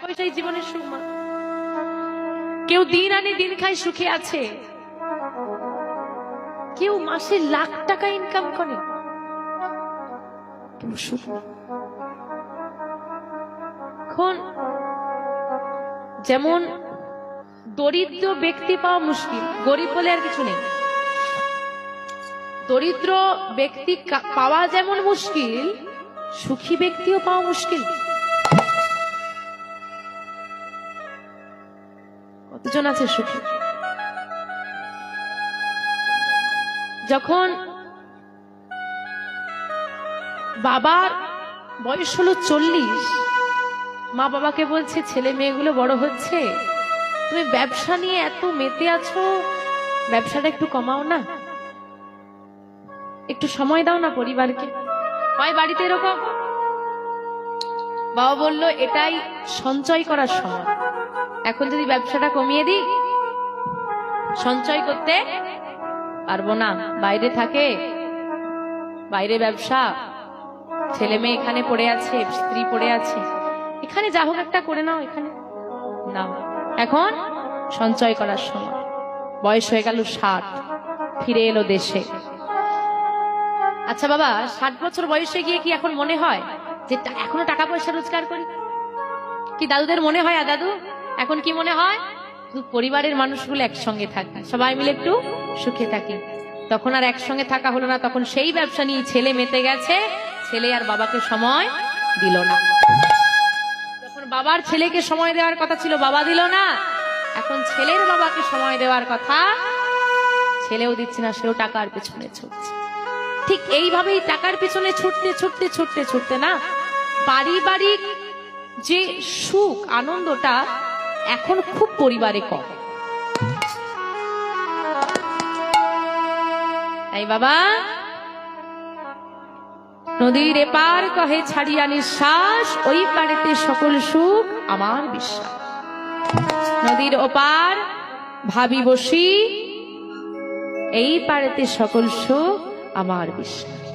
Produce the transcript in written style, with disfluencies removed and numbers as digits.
পয়সায় জীবনের সুখ মা। কেউ দিন আনে দিন খায় সুখে আছে, কেউ মাসে লাখ টাকা ইনকাম করে, কেউ সুখ নেই। এখন যেমন দরিদ্র ব্যক্তি পাওয়া মুশকিল, গরিব বলে আর কিছু নেই। দরিদ্র ব্যক্তি পাওয়া যেমন মুশকিল, সুখী ব্যক্তিও পাওয়া মুশকিল। কতজন আছে সুখী? যখন বাবার বয়স হলো 40, মা বাবাকে বলছে ছেলে মেয়েগুলো বড় হচ্ছে, তুমি ব্যবসা নিয়ে এত মেতে আছো, ব্যবসাটা একটু কমাও না, একটু সময় দাও না পরিবারকে। হয় বাড়িতে এরকম। বাবা বলল এটাই সঞ্চয় করার সময়, এখন যদি ব্যবসাটা কমিয়ে দিই সঞ্চয় করতে পারবো না। বাইরে থাকে, বাইরে ব্যবসা, ছেলে মেয়ে এখানে পড়ে আছে, স্ত্রী পড়ে আছে, এখানে যা হোক একটা করে নাও, এখানে না, এখন সঞ্চয় করার সময়। বয়স হয়ে গেল 60, ফিরে এলো দেশে। আচ্ছা বাবা, 60 বছর বয়সে গিয়ে কি এখন মনে হয় যে এখনো টাকা পয়সা রোজগার করি? কি দাদুদের মনে হয়? দাদু এখন কি মনে হয়? পরিবারের মানুষগুলো একসঙ্গে থাকি, সবাই মিলে একটু সুখে থাকি। তখন আর একসঙ্গে থাকা হলো না, তখন সেই ব্যবসা নিয়ে ছেলে মেতে গেছে, ছেলে আর বাবাকে সময় দিল না। যখন বাবার ছেলেকে সময় দেওয়ার কথা ছিল, বাবা দিল না, এখন ছেলের বাবাকে সময় দেওয়ার কথা, ছেলেও দিচ্ছে না, সেও টাকার পেছনে ছুটছে। ঠিক এইভাবেই টাকার পিছনে ছুটতে ছুটতে ছুটতে ছুটতে না, পারিবারিক যে সুখ আনন্দটা এখন খুব পরিবারে কম। তাই বাবা, নদীর এপার কহে ছাড়িয়া নিঃশ্বাস, ওই পারেতে সকল সুখ আমার বিশ্বাস। নদীর ওপার ভাবি বসি, এই পারেতে সকল সুখ আমার বিশ্বাস।